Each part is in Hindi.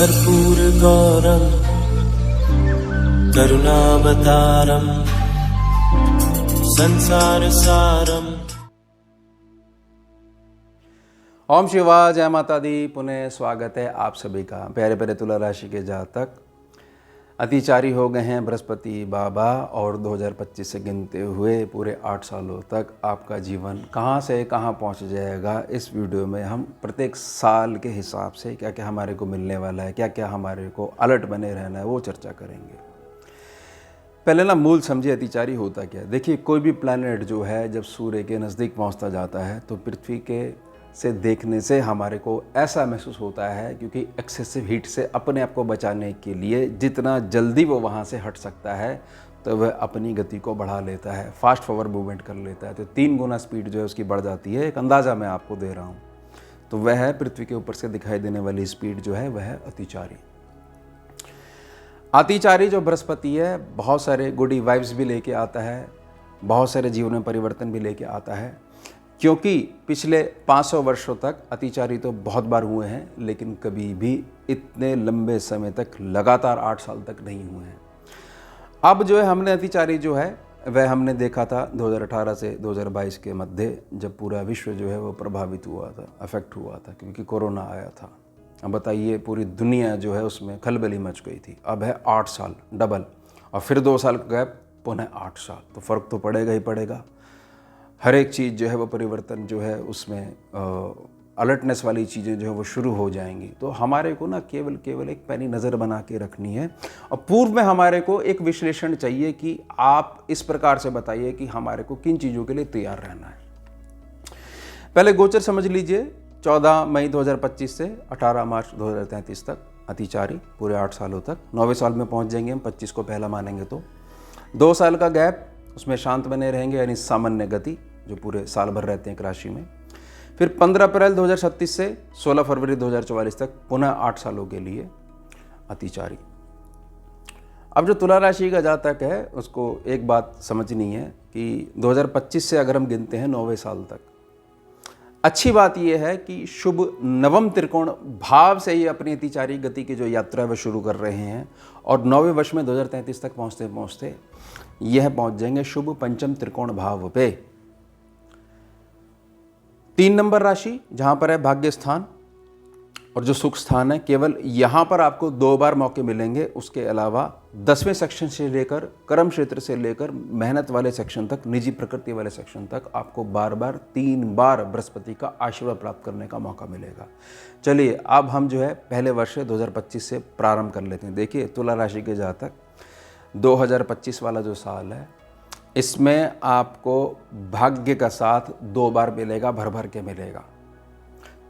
कर्पूरगौरं करुणावतारं संसारसारम्। ओम शिवाय, जय माता दी। पुनः स्वागत है आप सभी का। प्यारे प्यारे तुला राशि के जातक अतिचारी हो गए हैं बृहस्पति बाबा, और 2025 से गिनते हुए पूरे 8 सालों तक आपका जीवन कहां से कहां पहुंच जाएगा। इस वीडियो में हम प्रत्येक साल के हिसाब से क्या क्या हमारे को मिलने वाला है, क्या क्या हमारे को अलर्ट बने रहना है, वो चर्चा करेंगे। पहले ना मूल समझिए अतिचारी होता क्या है। देखिए, कोई भी प्लैनेट जो है जब सूर्य के नज़दीक पहुंचता जाता है तो पृथ्वी के से देखने से हमारे को ऐसा महसूस होता है, क्योंकि एक्सेसिव हीट से अपने आप को बचाने के लिए जितना जल्दी वो वहाँ से हट सकता है तो वह अपनी गति को बढ़ा लेता है, फास्ट फॉरवर्ड मूवमेंट कर लेता है। तो 3 गुना स्पीड जो है उसकी बढ़ जाती है। एक अंदाज़ा मैं आपको दे रहा हूँ, तो वह है पृथ्वी के ऊपर से दिखाई देने वाली स्पीड जो है वह है अतिचारी। अतिचारी जो बृहस्पति है बहुत सारे गुडी वाइब्स भी लेके आता है, बहुत सारे जीवन में परिवर्तन भी लेके आता है। क्योंकि पिछले 500 वर्षों तक अतिचारी तो बहुत बार हुए हैं, लेकिन कभी भी इतने लंबे समय तक लगातार 8 साल तक नहीं हुए हैं। अब जो है हमने अतिचारी जो है वह हमने देखा था 2018 से 2022 के मध्य, जब पूरा विश्व जो है वो प्रभावित हुआ था, अफेक्ट हुआ था, क्योंकि कोरोना आया था। अब बताइए, पूरी दुनिया जो है उसमें खलबली मच गई थी। अब है 8 साल डबल, और फिर 2 साल का गैप, पुनः 8 साल। तो फ़र्क तो पड़ेगा ही पड़ेगा। हर एक चीज़ जो है वो परिवर्तन जो है उसमें अलर्टनेस वाली चीज़ें जो है वो शुरू हो जाएंगी। तो हमारे को ना केवल एक पैनी नज़र बना के रखनी है, और पूर्व में हमारे को एक विश्लेषण चाहिए कि आप इस प्रकार से बताइए कि हमारे को किन चीज़ों के लिए तैयार रहना है। पहले गोचर समझ लीजिए। 14 मई 2025 से 18 मार्च 2033 तक अतिचारी पूरे 8 सालों तक। 9वें साल में पहुंच जाएंगे हम, 25 को पहला मानेंगे तो 2 साल का गैप, उसमें शांत बने रहेंगे, यानी सामान्य गति जो पूरे साल भर रहते हैं एक राशि में। फिर 15 अप्रैल 2036 से 16 फरवरी 2044 तक पुनः 8 सालों के लिए अतिचारी। अब जो तुला राशि का जातक है उसको एक बात समझनी है कि 2025 से अगर हम गिनते हैं 9वें साल तक, अच्छी बात यह है कि शुभ नवम त्रिकोण भाव से ही अपनी अतिचारी गति की जो यात्रा है वह शुरू कर रहे हैं, और 9वें वर्ष में 2033 तक पहुँचते पहुँचते यह पहुँच जाएंगे शुभ पंचम त्रिकोण भाव पे। 3 नंबर राशि जहाँ पर है भाग्य स्थान और जो सुख स्थान है, केवल यहाँ पर आपको 2 बार मौके मिलेंगे। उसके अलावा 10वें सेक्शन से लेकर कर्म क्षेत्र से लेकर मेहनत वाले सेक्शन तक, निजी प्रकृति वाले सेक्शन तक आपको 3 बार बृहस्पति का आशीर्वाद प्राप्त करने का मौका मिलेगा। चलिए अब हम जो है पहले वर्ष 2025 से प्रारंभ कर लेते हैं। देखिए, तुला राशि के जातक 2025 वाला जो साल है इसमें आपको भाग्य का साथ 2 बार मिलेगा, भर भर के मिलेगा।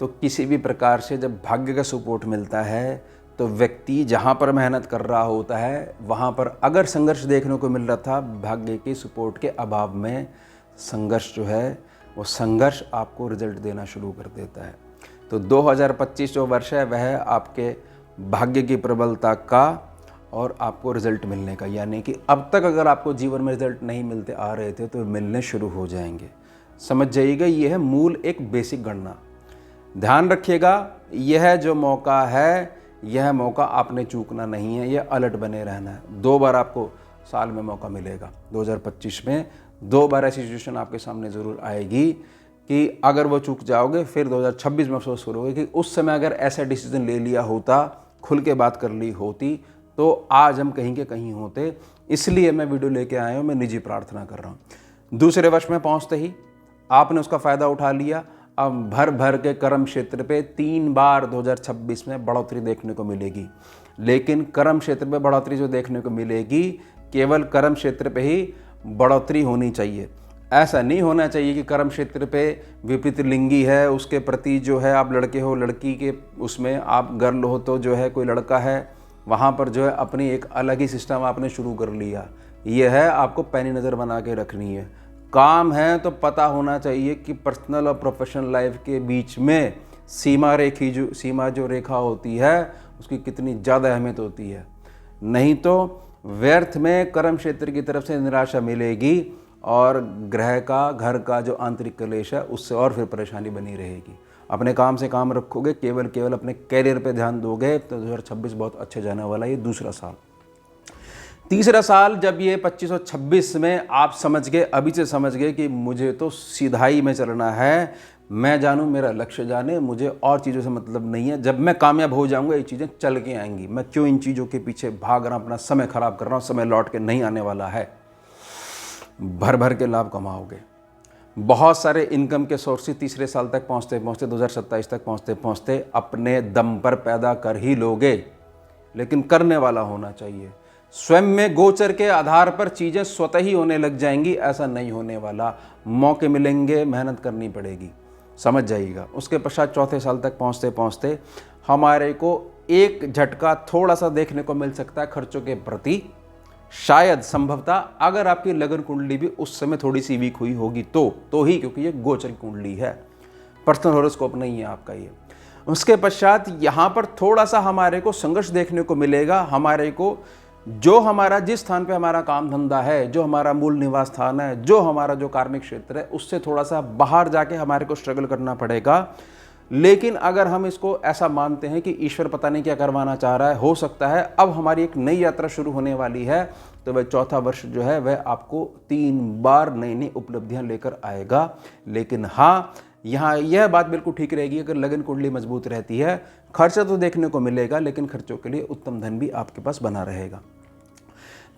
तो किसी भी प्रकार से जब भाग्य का सपोर्ट मिलता है तो व्यक्ति जहाँ पर मेहनत कर रहा होता है वहाँ पर अगर संघर्ष देखने को मिल रहा था, भाग्य के सपोर्ट के अभाव में संघर्ष जो है वो संघर्ष आपको रिजल्ट देना शुरू कर देता है। तो 2025 जो वर्ष है वह आपके भाग्य की प्रबलता का और आपको रिजल्ट मिलने का, यानी कि अब तक अगर आपको जीवन में रिजल्ट नहीं मिलते आ रहे थे तो मिलने शुरू हो जाएंगे। समझ जाइएगा, ये है मूल एक बेसिक गणना। ध्यान रखिएगा, यह जो मौका है यह मौका आपने चूकना नहीं है, यह अलर्ट बने रहना है। 2 बार आपको साल में मौका मिलेगा। 2025 में 2 बार ऐसी सिचुएशन आपके सामने ज़रूर आएगी कि अगर वो चूक जाओगे फिर 2026 में अफसोस करोगे कि उस समय अगर ऐसा डिसीजन ले लिया होता, खुल के बात कर ली होती, तो आज हम कहीं के कहीं होते। इसलिए मैं वीडियो लेके आया हूँ, मैं निजी प्रार्थना कर रहा हूँ। दूसरे वर्ष में पहुँचते ही आपने उसका फ़ायदा उठा लिया। अब भर भर के कर्म क्षेत्र पे 3 बार 2026 में बढ़ोतरी देखने को मिलेगी। लेकिन कर्म क्षेत्र पे बढ़ोतरी जो देखने को मिलेगी, केवल कर्म क्षेत्र पे ही बढ़ोतरी होनी चाहिए। ऐसा नहीं होना चाहिए कि कर्म क्षेत्र पे विपरीत लिंगी है, उसके प्रति जो है आप लड़के हो, लड़की के उसमें आप गर्ल हो तो जो है कोई लड़का है, वहाँ पर जो है अपनी एक अलग ही सिस्टम आपने शुरू कर लिया। यह है आपको पैनी नज़र बना के रखनी है। काम है तो पता होना चाहिए कि पर्सनल और प्रोफेशनल लाइफ के बीच में सीमा जो रेखा होती है उसकी कितनी ज़्यादा अहमियत होती है। नहीं तो व्यर्थ में कर्म क्षेत्र की तरफ से निराशा मिलेगी और ग्रह का, घर का जो आंतरिक कलेश है उससे और फिर परेशानी बनी रहेगी। अपने काम से काम रखोगे, केवल केवल अपने कैरियर पे ध्यान दोगे तो 2026 बहुत अच्छे जाने वाला है। ये दूसरा साल। तीसरा साल, जब ये 25 और 26 में आप समझ गए, अभी से समझ गए कि मुझे तो सीधाई में चलना है, मैं जानूं, मेरा लक्ष्य जाने, मुझे और चीज़ों से मतलब नहीं है, जब मैं कामयाब हो जाऊंगा ये चीज़ें चल के आएंगी, मैं क्यों इन चीज़ों के पीछे भाग रहा हूं, अपना समय खराब कर रहा हूं, समय लौट के नहीं आने वाला है। भर भर के लाभ कमाओगे। बहुत सारे इनकम के सोर्सेज तीसरे साल तक पहुंचते पहुंचते 2027 तक पहुंचते पहुंचते अपने दम पर पैदा कर ही लोगे, लेकिन करने वाला होना चाहिए। स्वयं में गोचर के आधार पर चीज़ें स्वतः ही होने लग जाएंगी, ऐसा नहीं होने वाला। मौके मिलेंगे, मेहनत करनी पड़ेगी, समझ जाइएगा। उसके पश्चात चौथे साल तक पहुंचते पहुंचते हमारे को एक झटका थोड़ा सा देखने को मिल सकता है खर्चों के प्रति। शायद संभवतः अगर आपकी लगन कुंडली भी उस समय थोड़ी सी वीक हुई होगी तो ही, क्योंकि ये गोचर कुंडली है, पर्सनल हॉरोस्कोप नहीं है आपका ये। उसके पश्चात यहाँ पर थोड़ा सा हमारे को संघर्ष देखने को मिलेगा। हमारे को जो हमारा जिस स्थान पे हमारा काम धंधा है, जो हमारा मूल निवास स्थान है, जो हमारा जो कार्मिक क्षेत्र है, उससे थोड़ा सा बाहर जाके हमारे को स्ट्रगल करना पड़ेगा। लेकिन अगर हम इसको ऐसा मानते हैं कि ईश्वर पता नहीं क्या करवाना चाह रहा है, हो सकता है अब हमारी एक नई यात्रा शुरू होने वाली है, तो वह चौथा वर्ष जो है वह आपको 3 बार नई नई उपलब्धियां लेकर आएगा। लेकिन हाँ, यहाँ यह बात बिल्कुल ठीक रहेगी, अगर लगन कुंडली मजबूत रहती है, खर्चा तो देखने को मिलेगा, लेकिन खर्चों के लिए उत्तम धन भी आपके पास बना रहेगा।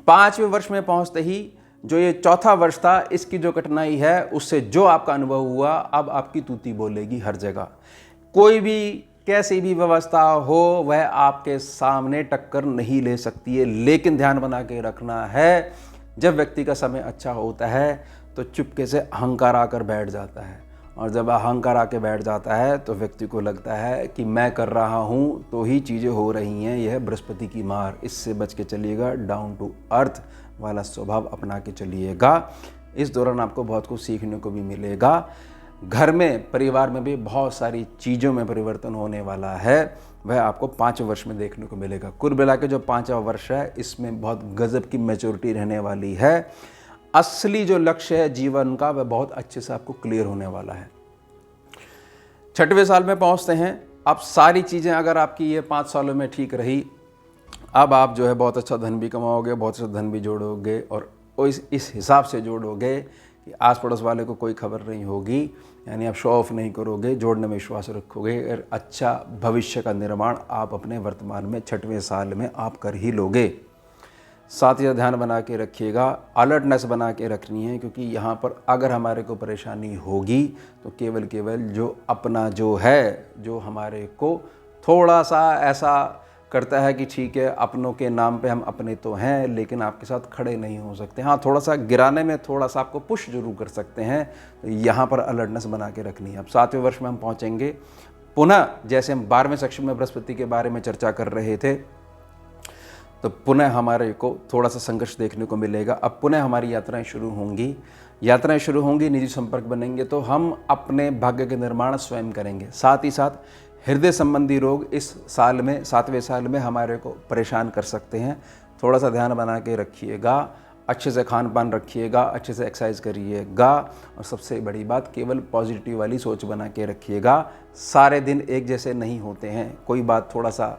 5वें वर्ष में पहुंचते ही जो ये चौथा वर्ष था, इसकी जो कठिनाई है, उससे जो आपका अनुभव हुआ, अब आपकी तूती बोलेगी हर जगह। कोई भी कैसी भी व्यवस्था हो, वह आपके सामने टक्कर नहीं ले सकती है। लेकिन ध्यान बना के रखना है, जब व्यक्ति का समय अच्छा होता है तो चुपके से अहंकार आकर बैठ जाता है, और जब अहंकार आके बैठ जाता है तो व्यक्ति को लगता है कि मैं कर रहा हूँ तो ही चीज़ें हो रही हैं। यह बृहस्पति की मार, इससे बच के चलिएगा। डाउन टू अर्थ वाला स्वभाव अपना के चलिएगा। इस दौरान आपको बहुत कुछ सीखने को भी मिलेगा। घर में, परिवार में भी बहुत सारी चीज़ों में परिवर्तन होने वाला है, वह आपको 5वें वर्ष में देखने को मिलेगा। कुल मिला के जो 5वां वर्ष है, इसमें बहुत गजब की मैच्योरिटी रहने वाली है। असली जो लक्ष्य है जीवन का, वह बहुत अच्छे से आपको क्लियर होने वाला है। 6वें साल में पहुंचते हैं। अब सारी चीज़ें अगर आपकी ये 5 सालों में ठीक रही, अब आप जो है बहुत अच्छा धन भी कमाओगे, बहुत अच्छा धन भी जोड़ोगे, और इस हिसाब से जोड़ोगे कि आस पड़ोस वाले को कोई खबर नहीं होगी, यानी आप शो ऑफ नहीं करोगे, जोड़ने में विश्वास रखोगे, और अच्छा भविष्य का निर्माण आप अपने वर्तमान में 6वें साल में आप कर ही लोगे। साथ ही ध्यान बना के रखिएगा, अलर्टनेस बना के रखनी है, क्योंकि यहाँ पर अगर हमारे को परेशानी होगी तो केवल जो अपना जो है, जो हमारे को थोड़ा सा ऐसा करता है कि ठीक है, अपनों के नाम पे हम अपने तो हैं, लेकिन आपके साथ खड़े नहीं हो सकते। हाँ, थोड़ा सा गिराने में थोड़ा सा आपको पुश जरूर कर सकते हैं, तो यहाँ पर अलर्टनेस बना के रखनी है। अब 7वें वर्ष में हम पहुँचेंगे। पुनः जैसे हम 12वें सेक्शन में बृहस्पति के बारे में चर्चा कर रहे थे, तो पुनः हमारे को थोड़ा सा संघर्ष देखने को मिलेगा। अब पुनः हमारी यात्राएं शुरू होंगी, निजी संपर्क बनेंगे, तो हम अपने भाग्य के निर्माण स्वयं करेंगे। साथ ही साथ हृदय संबंधी रोग इस साल में, 7वें साल में हमारे को परेशान कर सकते हैं। थोड़ा सा ध्यान बना के रखिएगा, अच्छे से खान पान रखिएगा, अच्छे से एक्सरसाइज करिएगा, और सबसे बड़ी बात, केवल पॉजिटिव वाली सोच बना के रखिएगा। सारे दिन एक जैसे नहीं होते हैं, कोई बात थोड़ा सा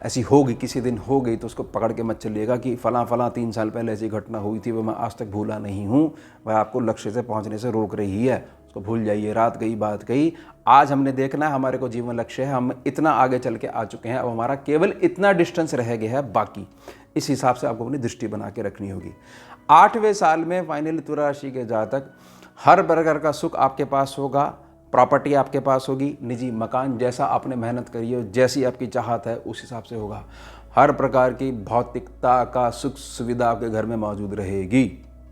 ऐसी होगी, किसी दिन हो गई तो उसको पकड़ के मत चलिएगा कि फ़लाँ 3 साल पहले ऐसी घटना हुई थी, वो मैं आज तक भूला नहीं हूँ, वह आपको लक्ष्य से पहुँचने से रोक रही है, उसको भूल जाइए। रात गई बात गई, आज हमने देखना है, हमारे को जीवन लक्ष्य है, हम इतना आगे चल के आ चुके हैं, अब हमारा केवल इतना डिस्टेंस रह गया है बाकी। इस हिसाब से आपको अपनी दृष्टि बना के रखनी होगी। 8वें साल में फाइनली तुला राशि के जातक, हर प्रकार का सुख आपके पास होगा, प्रॉपर्टी आपके पास होगी, निजी मकान, जैसा आपने मेहनत करी हो, जैसी आपकी चाहत है उस हिसाब से होगा। हर प्रकार की भौतिकता का सुख सुविधा आपके घर में मौजूद रहेगी,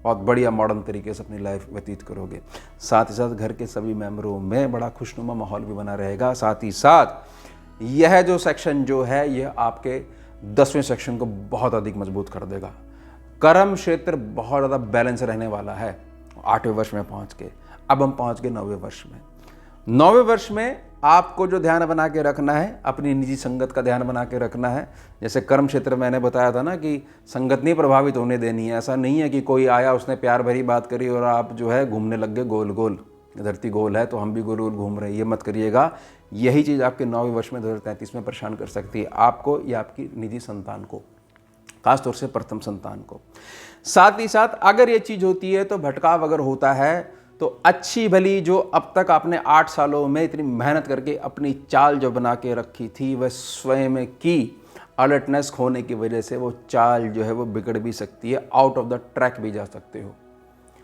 बहुत बढ़िया मॉडर्न तरीके से अपनी लाइफ व्यतीत करोगे। साथ ही साथ घर के सभी मेंबरों में बड़ा खुशनुमा माहौल भी बना रहेगा। साथ ही साथ यह जो सेक्शन जो है, यह आपके 10वें सेक्शन को बहुत अधिक मजबूत कर देगा। कर्म क्षेत्र बहुत ज़्यादा बैलेंस रहने वाला है 8वें वर्ष में पहुँच के। अब हम पहुँच गए 9वें वर्ष में। 9वें वर्ष में आपको जो ध्यान बना के रखना है, अपनी निजी संगत का ध्यान बना के रखना है। जैसे कर्म क्षेत्र मैंने बताया था ना कि संगत नहीं प्रभावित होने देनी है। ऐसा नहीं है कि कोई आया, उसने प्यार भरी बात करी और आप जो है घूमने लग गए गोल गोल। धरती गोल है तो हम भी गोल गोल घूम रहे हैं, ये मत करिएगा। यही चीज़ आपके 9वें वर्ष में 2033 में परेशान कर सकती है आपको या आपकी निजी संतान को, खासतौर से प्रथम संतान को। साथ ही साथ अगर ये चीज़ होती है तो भटकाव अगर होता है तो अच्छी भली जो अब तक आपने 8 सालों में इतनी मेहनत करके अपनी चाल जो बना के रखी थी वह स्वयं की अलर्टनेस खोने की वजह से वो चाल जो है वो बिगड़ भी सकती है, आउट ऑफ द ट्रैक भी जा सकते हो।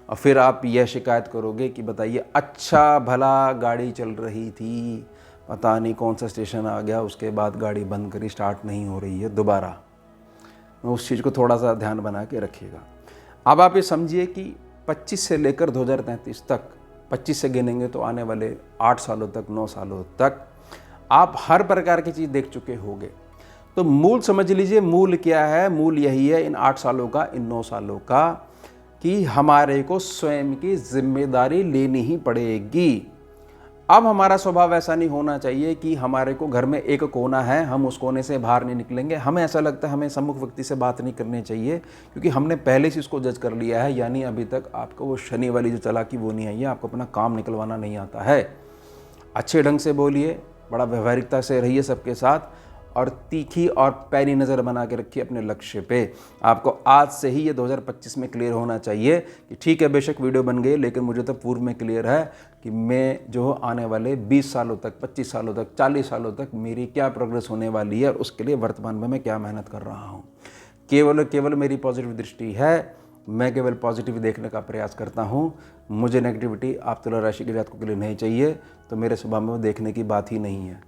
और फिर आप यह शिकायत करोगे कि बताइए अच्छा भला गाड़ी चल रही थी, पता नहीं कौन सा स्टेशन आ गया, उसके बाद गाड़ी बंद करी, स्टार्ट नहीं हो रही है दोबारा। उस चीज़ को थोड़ा सा ध्यान बना के रखिएगा। अब आप ये समझिए कि 25 से लेकर 2033 तक, 25 से गिनेंगे तो आने वाले 8 सालों तक, 9 सालों तक आप हर प्रकार की चीज़ देख चुके होंगे। तो मूल समझ लीजिए, मूल क्या है? मूल यही है इन 8 सालों का, इन 9 सालों का, कि हमारे को स्वयं की जिम्मेदारी लेनी ही पड़ेगी। अब हमारा स्वभाव ऐसा नहीं होना चाहिए कि हमारे को घर में एक कोना है, हम उस कोने से बाहर नहीं निकलेंगे। हमें ऐसा लगता है हमें सम्मुख व्यक्ति से बात नहीं करनी चाहिए क्योंकि हमने पहले से इसको जज कर लिया है, यानी अभी तक आपको वो शनि वाली जो चालाकी वो नहीं आई है, आपको अपना काम निकलवाना नहीं आता है। अच्छे ढंग से बोलिए, बड़ा व्यवहारिकता से रहिए सबके साथ, और तीखी और पैनी नज़र बना के रखिए अपने लक्ष्य पे। आपको आज से ही ये 2025 में क्लियर होना चाहिए कि ठीक है बेशक वीडियो बन गई, लेकिन मुझे तो पूर्व में क्लियर है कि मैं जो आने वाले 20 सालों तक, 25 सालों तक, 40 सालों तक मेरी क्या प्रोग्रेस होने वाली है और उसके लिए वर्तमान में मैं क्या मेहनत कर रहा हूँ। केवल और केवल मेरी पॉजिटिव दृष्टि है, मैं केवल पॉजिटिव देखने का प्रयास करता हूँ। मुझे नेगेटिविटी आप तुला राशि के जातकों के लिए नहीं चाहिए, तो मेरे स्वभाव में वो देखने की बात ही नहीं है।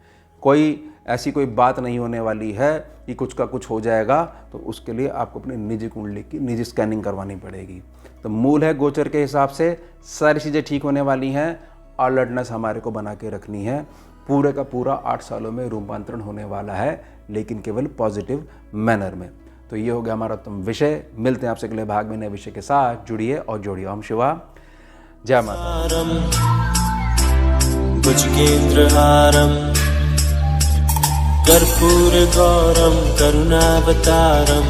ऐसी कोई बात नहीं होने वाली है कि कुछ का कुछ हो जाएगा, तो उसके लिए आपको अपनी निजी कुंडली की निजी स्कैनिंग करवानी पड़ेगी। तो मूल है गोचर के हिसाब से सारी चीज़ें ठीक होने वाली हैं, अलर्टनेस हमारे को बना के रखनी है। पूरे का पूरा 8 सालों में रूपांतरण होने वाला है, लेकिन केवल पॉजिटिव मैनर में। तो ये हो गया हमारा उत्तम विषय। मिलते हैं आपसे अगले भाग में नए विषय के साथ। जुड़िए और जोड़िए। ओम शिवा, जय माता। भुजगेन्द्रहारम् कर्पूरगौरं करुणावतारं